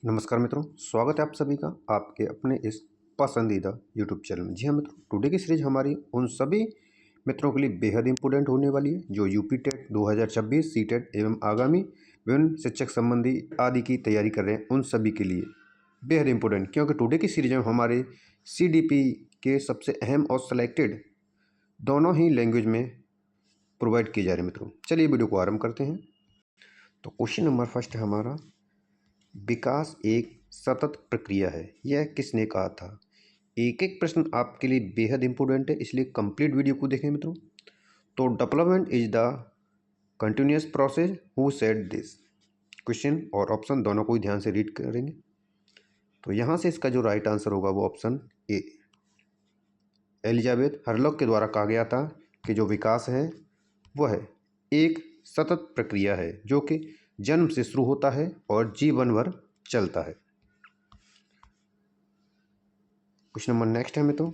नमस्कार मित्रों, स्वागत है आप सभी का आपके अपने इस पसंदीदा यूट्यूब चैनल में। जी हाँ मित्रों, टुडे की सीरीज हमारी उन सभी मित्रों के लिए बेहद इंपॉर्टेंट होने वाली है जो यूपी टेट 2026 सी टेट एवं आगामी विभिन्न शिक्षक संबंधी आदि की तैयारी कर रहे हैं। उन सभी के लिए बेहद इंपॉर्टेंट, क्योंकि टुडे की सीरीज में हमारे CDP के सबसे अहम और सेलेक्टेड दोनों ही लैंग्वेज में प्रोवाइड किए जा रहे हैं। मित्रों चलिए वीडियो को आरम्भ करते हैं। तो क्वेश्चन नंबर फर्स्ट है हमारा, विकास एक सतत प्रक्रिया है, यह किसने कहा था। एक एक प्रश्न आपके लिए बेहद इंपॉर्टेंट है, इसलिए कंप्लीट वीडियो को देखें मित्रों। तो development is the continuous process, who said this. Question और ऑप्शन दोनों को ही ध्यान से रीड करेंगे। तो यहाँ से इसका जो राइट आंसर होगा वो ऑप्शन ए, एलिजाबेथ हरलॉक के द्वारा कहा गया था कि जो विकास है वह है एक सतत प्रक्रिया है जो कि जन्म से शुरू होता है और जीवन भर चलता है। क्वेश्चन नंबर नेक्स्ट है मित्रों,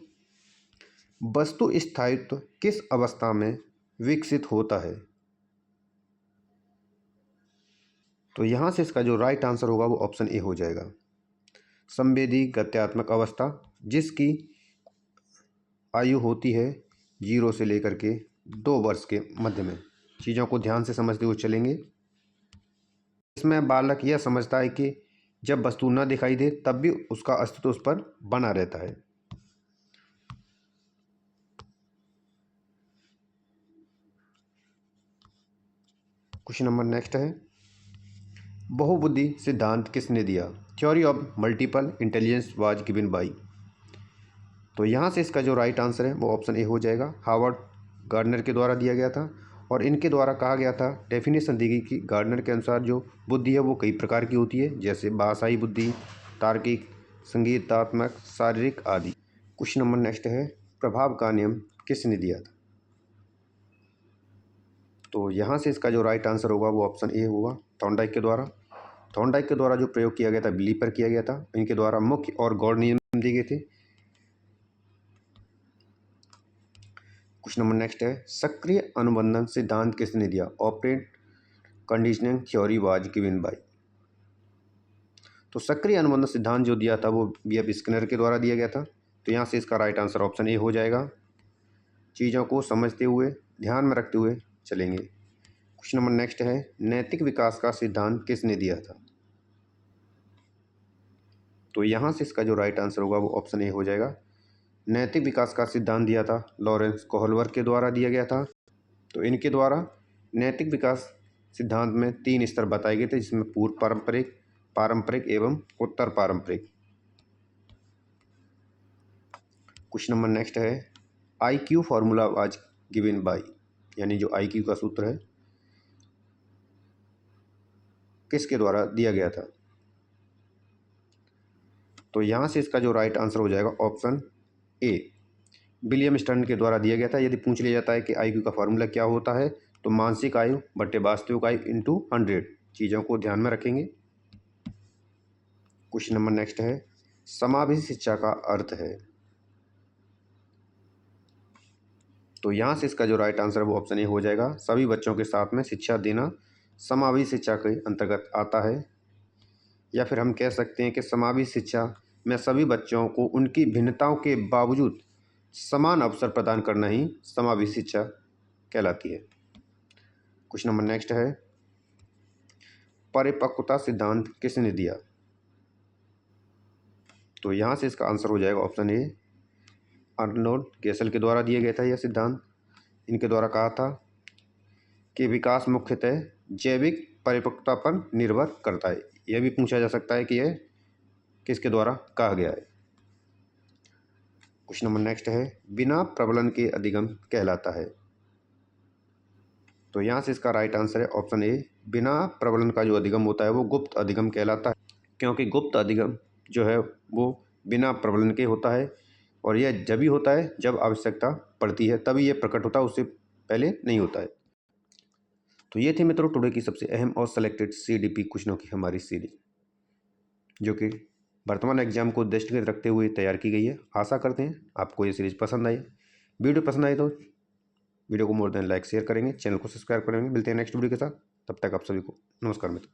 वस्तु स्थायित्व किस अवस्था में विकसित होता है। तो यहाँ से इसका जो राइट आंसर होगा वो ऑप्शन ए हो जाएगा, संवेदी गत्यात्मक अवस्था, जिसकी आयु होती है 0 से लेकर के 2 वर्ष के मध्य में। चीज़ों को ध्यान से समझते हुए चलेंगे। इसमें बालक यह समझता है कि जब वस्तु न दिखाई दे तब भी उसका अस्तित्व उस पर बना रहता है। क्वेश्चन नंबर नेक्स्ट है, बहुबुद्धि सिद्धांत किसने दिया। Theory of multiple intelligence was given by. तो यहाँ से इसका जो राइट आंसर है वो ऑप्शन ए हो जाएगा, हार्वर्ड गार्डनर के द्वारा दिया गया था। और इनके द्वारा कहा गया था, डेफिनेशन दी गई कि गार्डनर के अनुसार जो बुद्धि है वो कई प्रकार की होती है, जैसे भाषाई बुद्धि, तार्किक, संगीतात्मक, शारीरिक आदि। क्वेश्चन नंबर नेक्स्ट है, प्रभाव का नियम किसने दिया था। तो यहाँ से इसका जो राइट आंसर होगा वो ऑप्शन ए होगा, थॉर्नडाइक के द्वारा। थॉर्नडाइक के द्वारा जो प्रयोग किया गया था बिली पर किया गया था। इनके द्वारा मुख्य और गौड़ नियम दिए गए थे। क्वेश्चन नंबर नेक्स्ट है, सक्रिय अनुबंधन सिद्धांत किसने दिया। Operant conditioning theory was given by. तो सक्रिय अनुबंधन सिद्धांत जो दिया था वो B.F. स्किनर के द्वारा दिया गया था। तो यहाँ से इसका राइट आंसर ऑप्शन ए हो जाएगा। चीज़ों को समझते हुए ध्यान में रखते हुए चलेंगे। क्वेश्चन नंबर नेक्स्ट है, नैतिक विकास का सिद्धांत किसने दिया था। तो यहाँ से इसका जो राइट आंसर होगा वो ऑप्शन ए हो जाएगा, नैतिक विकास का सिद्धांत दिया था लॉरेंस कोहलवर्थ के द्वारा दिया गया था। तो इनके द्वारा नैतिक विकास सिद्धांत में 3 स्तर बताए गए थे, जिसमें पूर्व पारंपरिक, पारंपरिक एवं उत्तर पारंपरिक। क्वेश्चन नंबर नेक्स्ट है, IQ formula was given by, यानी जो IQ का सूत्र है किसके द्वारा दिया गया था। तो यहाँ से इसका जो राइट आंसर हो जाएगा ऑप्शन ए, विलियम स्टर्न के द्वारा दिया गया था। यदि पूछ लिया जाता है कि IQ का फार्मूला क्या होता है, तो मानसिक आयु बटे वास्तविक आयु इंटू 100। चीज़ों को ध्यान में रखेंगे। क्वेश्चन नंबर नेक्स्ट है, समावेशी शिक्षा का अर्थ है। तो यहाँ से इसका जो राइट आंसर है वो ऑप्शन ए हो जाएगा, सभी बच्चों के साथ में शिक्षा देना समावेशी शिक्षा के अंतर्गत आता है। या फिर हम कह सकते हैं कि समावेशी शिक्षा में सभी बच्चों को उनकी भिन्नताओं के बावजूद समान अवसर प्रदान करना ही समावेशी शिक्षा कहलाती है। क्वेश्चन नंबर नेक्स्ट है, परिपक्वता सिद्धांत किसने दिया। तो यहाँ से इसका आंसर हो जाएगा ऑप्शन ए, अर्नोल्ड गेसल के द्वारा दिया गया था यह सिद्धांत। इनके द्वारा कहा था कि विकास मुख्यतः जैविक परिपक्वता पर निर्भर करता है। यह भी पूछा जा सकता है कि यह किसके द्वारा कहा गया है। क्वेश्चन नंबर नेक्स्ट है, बिना प्रबलन के अधिगम कहलाता है। तो यहाँ से इसका राइट आंसर है ऑप्शन ए, बिना प्रबलन का जो अधिगम होता है वो गुप्त अधिगम कहलाता है, क्योंकि गुप्त अधिगम जो है वो बिना प्रबलन के होता है और यह जब ही होता है जब आवश्यकता पड़ती है, तभी यह प्रकट होता है, उससे पहले नहीं होता है। तो ये थे मित्रों टुडे की सबसे अहम और सेलेक्टेड CDP क्वेश्चनों की हमारी सीरीज, जो कि वर्तमान एग्जाम को दृष्टिगत रखते हुए तैयार की गई है। आशा करते हैं आपको ये सीरीज पसंद आई। वीडियो पसंद आई तो वीडियो को मोर देन लाइक शेयर करेंगे, चैनल को सब्सक्राइब करेंगे। मिलते हैं नेक्स्ट वीडियो के साथ, तब तक आप सभी को नमस्कार मित्रों।